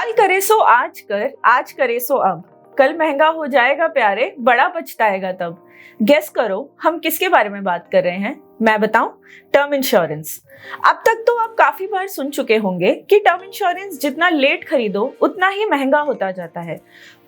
कल करे सो आज कर, आज करे सो अब। कल महंगा हो जाएगा प्यारे, बड़ा पछताएगा तब। गेस करो हम किसके बारे में बात कर रहे हैं? मैं बताऊं? Term insurance. अब तक तो आप काफी बार सुन चुके होंगे कि टर्म इंश्योरेंस जितना लेट खरीदो उतना ही महंगा होता जाता है।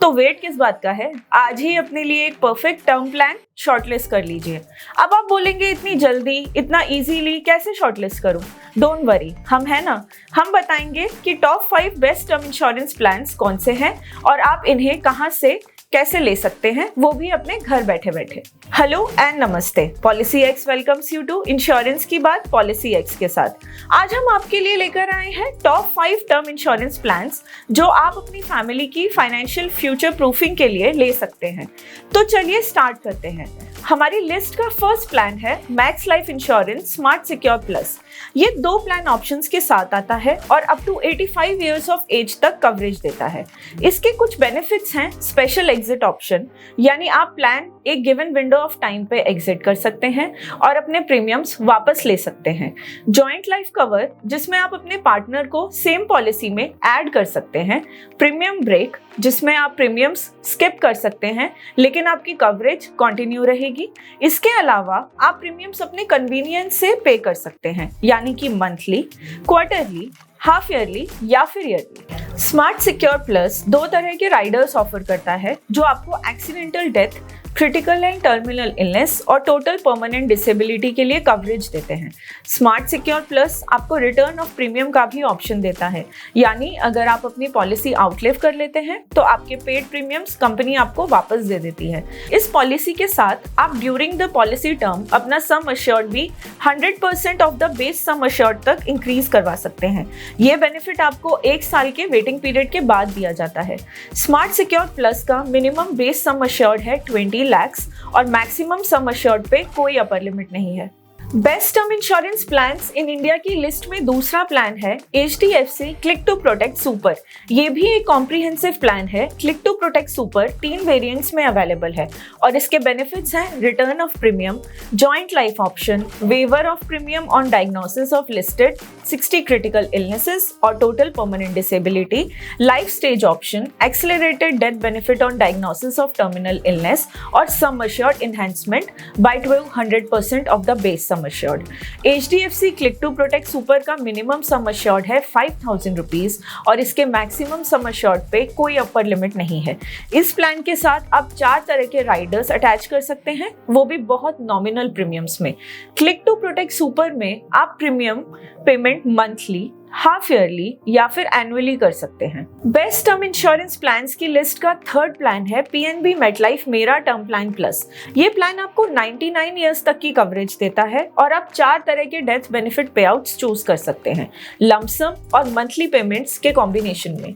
तो वेट किस बात का है? आज ही अपने लिए एक परफेक्ट टर्म प्लान शॉर्टलिस्ट कर लीजिए। अब आप बोलेंगे इतनी जल्दी, इतना इजीली कैसे शॉर्टलिस्ट करूं? डोंट वरी, हम है ना। हम बताएंगे कि top 5 best term insurance plans कौन से हैं और आप इन्हें कहां से कैसे ले सकते हैं, वो भी अपने घर बैठे बैठे। हेलो एंड नमस्ते। Policy X welcomes you to insurance की बात पॉलिसी एक्स के साथ। आज हम आपके लिए लेकर आए हैं टॉप 5 टर्म इंश्योरेंस प्लान्स जो आप अपनी फैमिली की फाइनेंशियल फ्यूचर प्रूफिंग के लिए ले सकते हैं। तो चलिए स्टार्ट करते हैं। हमारी लिस्ट का फर्स्ट प्लान है Max Life Insurance Smart Secure Plus. ये 2 प्लान ऑप्शंस के साथ आता है और up to 85 years of age तक कवरेज देता है। इसके कुछ बेनिफिट्स हैं। स्पेशल एग्जिट ऑप्शन, यानी आप प्लान एक गिवन विंडो ऑफ टाइम पे एग्जिट कर सकते हैं और अपने प्रीमियम्स वापस ले सकते हैं। जॉइंट लाइफ कवर, जिसमें आप अपने पार्टनर को सेम पॉलिसी में ऐड कर सकते हैं। प्रीमियम ब्रेक, जिसमें आप प्रीमियम्स स्किप कर सकते हैं लेकिन आपकी कवरेज कंटिन्यू रहेगी। इसके अलावा आप प्रीमियम्स अपने कन्वीनियंस से पे कर सकते हैं, यानी कि मंथली, क्वार्टरली, हाफ ईयरली या फिर ईयरली। स्मार्ट सिक्योर प्लस 2 तरह के राइडर्स ऑफर करता है जो आपको accidental death, critical and terminal illness और टोटल परमानेंट डिसेबिलिटी के लिए कवरेज देते हैं। स्मार्ट सिक्योर प्लस आपको रिटर्न ऑफ प्रीमियम का भी ऑप्शन देता है, यानी अगर आप अपनी पॉलिसी आउटलिव कर लेते हैं तो आपके पेड प्रीमियम्स कंपनी आपको वापस दे देती है। इस पॉलिसी के साथ आप ड्यूरिंग द पॉलिसी टर्म अपना सम अश्योर्ड भी 100% of the base sum assured तक इंक्रीज करवा सकते हैं। ये बेनिफिट आपको 1 साल के वेटिंग पीरियड के बाद दिया जाता है। स्मार्ट सिक्योर प्लस का मिनिमम बेस सम अश्योर्ड है 20 lakhs और मैक्सिमम सम अश्योर्ड पे कोई अपर लिमिट नहीं है। Best term insurance plans in India की लिस्ट में दूसरा प्लान है HDFC click to protect super. ये भी एक कॉम्प्रिहेंसिव प्लान है। Click to protect super 3 variants में अवेलेबल है और इसके बेनिफिट्स हैं return of premium, joint life option, waiver of premium on diagnosis of listed 60 critical illnesses और total permanent disability, life stage option, accelerated death benefit on diagnosis of terminal illness और sum assured enhancement by 100% of the base sum assured. HDFC click to protect super का minimum sum assured है 5000 rupees और इसके maximum sum assured पे कोई अपर limit नहीं है। इस प्लान के साथ आप 4 तरह के राइडर्स अटैच कर सकते हैं, वो भी बहुत नॉमिनल प्रीमियम्स में। क्लिक टू प्रोटेक्ट सुपर में आप premium payment monthly, half yearly या फिर एनुअली कर सकते हैं। बेस्ट टर्म इंश्योरेंस प्लान्स की लिस्ट का थर्ड प्लान है PNB मेटलाइफ मेरा टर्म प्लान प्लस। ये प्लान आपको 99 इयर्स तक की कवरेज देता है और आप 4 तरह के डेथ बेनिफिट पे आउट्स चूज कर सकते हैं, लमसम और मंथली पेमेंट्स के कॉम्बिनेशन में।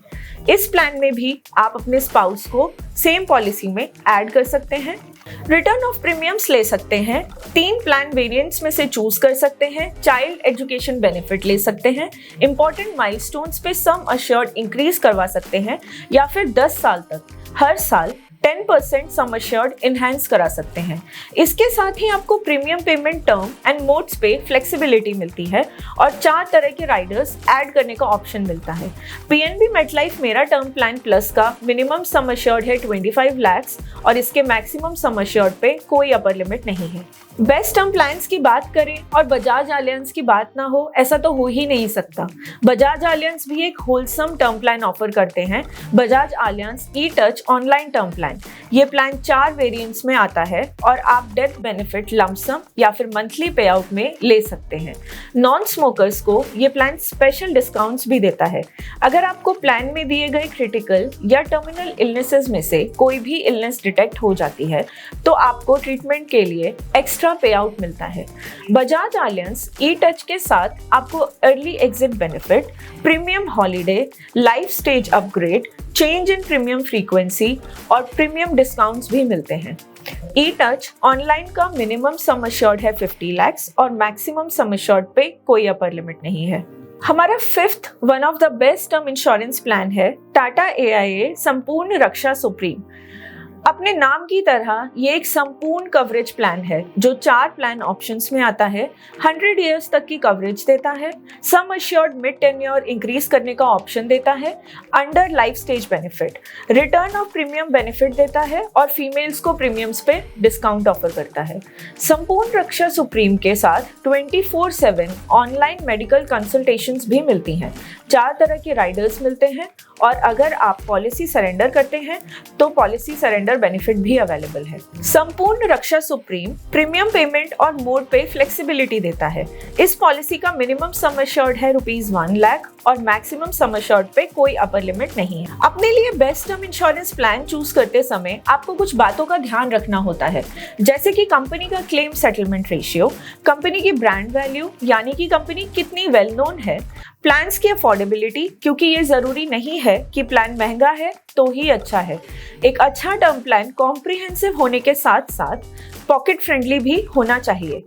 इस प्लान में भी आप अपने स्पाउस को सेम पॉलिसी में ऐड कर सकते हैं। रिटर्न ऑफ प्रीमियम्स ले सकते हैं। 3 प्लान वेरिएंट्स में से चूज कर सकते हैं। चाइल्ड एजुकेशन बेनिफिट ले सकते हैं। इंपॉर्टेंट माइलस्टोन्स पे सम अश्योर्ड इंक्रीज करवा सकते हैं या फिर 10 साल तक हर साल 10% सम अश्योर्ड इनहैंस करा सकते हैं। इसके साथ ही आपको premium payment term and modes पे फ्लेक्सिबिलिटी मिलती है और 4 तरह के राइडर्स ऐड करने का ऑप्शन मिलता है। PNB मेटलाइफ मेरा टर्म प्लान प्लस का मिनिमम सम अश्योर्ड है 25 lakhs और इसके मैक्सिमम सम अश्योर्ड पे कोई अपर लिमिट नहीं है। बेस्ट टर्म प्लान्स की बात करें और बजाज आलियांज की बात ना हो, ऐसा तो हो ही नहीं सकता। बजाज आलियांज भी एक होलसम टर्म प्लान ऑफर करते हैं। Bajaj Allianz e touch online term plan. ये प्लान 4 वेरिएंट्स में आता है और आप डेथ बेनिफिट लमसम या फिर मंथली पे आउट में ले सकते हैं। नॉन स्मोकर्स को ये प्लान स्पेशल डिस्काउंट्स भी देता है। अगर आपको प्लान में दिए गए क्रिटिकल या टर्मिनल इलनेसेस में से कोई भी इलनेस डिटेक्ट हो जाती है तो आपको ट्रीटमेंट के लिए एक्स्ट्रा पे आउट मिलता है। बजाज आलियांज ई-टच के साथ आपको early exit benefit, premium holiday, life stage upgrade, change in premium frequency और प्रीमियम डिस्काउंट्स भी मिलते हैं। ई-टच ऑनलाइन का मिनिमम सम अश्योर्ड है 50 lakhs और मैक्सिमम सम अश्योर्ड पे कोई अपर लिमिट नहीं है। हमारा 5th one of the best term insurance plan है टाटा AIA संपूर्ण रक्षा सुप्रीम। अपने नाम की तरह ये एक संपूर्ण कवरेज प्लान है जो 4 प्लान ऑप्शंस में आता है। 100 इयर्स तक की कवरेज देता है, sum assured mid tenure increase करने का ऑप्शन देता है, under life stage benefit, return of premium benefit देता है और फीमेल्स को प्रीमियम्स पे डिस्काउंट ऑफर करता है। संपूर्ण रक्षा सुप्रीम के साथ 24/7 ऑनलाइन मेडिकल कंसल्टेशंस भी मिलती हैं। 4 तरह के राइडर्स मिलते हैं और अगर आप पॉलिसी सरेंडर करते हैं तो पॉलिसी सरेंडर बेनिफिट भी अवेलेबल है। संपूर्ण रक्षा सुप्रीम प्रीमियम पेमेंट और मोड पे फ्लेक्सिबिलिटी देता है। इस पॉलिसी का मिनिमम सम अश्योर्ड है ₹1 लाख और मैक्सिमम सम अश्योर्ड पे कोई अपर लिमिट नहीं है। अपने लिए best term insurance plan choose करते समय आपको कुछ बातों का ध्यान रखना होता है, जैसे कि कंपनी का क्लेम सेटलमेंट रेशियो, कंपनी की ब्रांड वैल्यू यानी कि कंपनी कितनी वेल नोन है, प्लान्स की अफोर्डेबिलिटी, क्योंकि ये जरूरी नहीं है कि प्लान महंगा है तो ही अच्छा है। एक अच्छा टर्म प्लान कॉम्प्रिहेंसिव होने के साथ साथ पॉकेट फ्रेंडली भी होना चाहिए।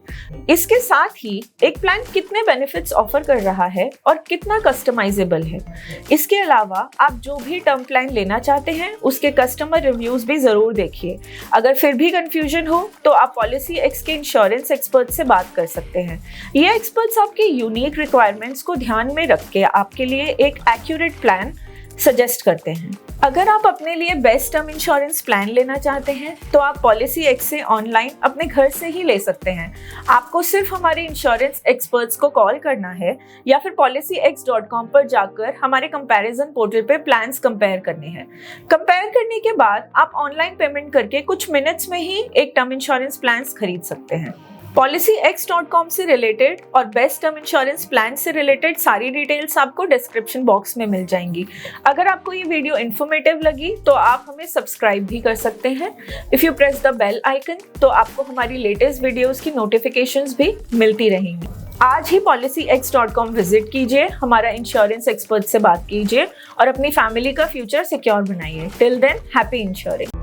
इसके साथ ही एक प्लान कितने बेनिफिट्स ऑफर कर रहा है और कितना कस्टमाइजेबल है। इसके अलावा आप जो भी टर्म प्लान लेना चाहते हैं उसके कस्टमर रिव्यूज भी जरूर देखिए। अगर फिर भी कंफ्यूजन हो तो आप पॉलिसी एक्स के इंश्योरेंस एक्सपर्ट से बात कर सकते हैं। ये एक्सपर्ट्स आपके यूनिक रिक्वायरमेंट्स को ध्यान में रख के आपके लिए एक एक्यूरेट प्लान सजेस्ट करते हैं। अगर आप अपने लिए बेस्ट टर्म इंश्योरेंस प्लान लेना चाहते हैं तो आप पॉलिसी एक्स से ऑनलाइन अपने घर से ही ले सकते हैं। आपको सिर्फ हमारे इंश्योरेंस एक्सपर्ट्स को कॉल करना है या फिर policyx.com पर जाकर हमारे कंपैरिजन पोर्टल पे प्लान्स कंपेयर करने हैं। कंपेयर करने के बाद आप ऑनलाइन पेमेंट करके कुछ मिनट्स में ही एक टर्म इंश्योरेंस प्लान्स खरीद सकते हैं। policyx.com से रिलेटेड और बेस्ट टर्म इंश्योरेंस प्लान से रिलेटेड सारी डिटेल्स आपको डिस्क्रिप्शन बॉक्स में मिल जाएंगी। अगर आपको ये वीडियो इन्फॉर्मेटिव लगी तो आप हमें सब्सक्राइब भी कर सकते हैं। If you press the bell icon तो आपको हमारी लेटेस्ट वीडियोस की नोटिफिकेशंस भी मिलती रहेंगी। आज ही policyx.com विजिट कीजिए, हमारा इंश्योरेंस एक्सपर्ट से बात कीजिए और अपनी फैमिली का फ्यूचर सिक्योर बनाइए। Till then, happy ensuring.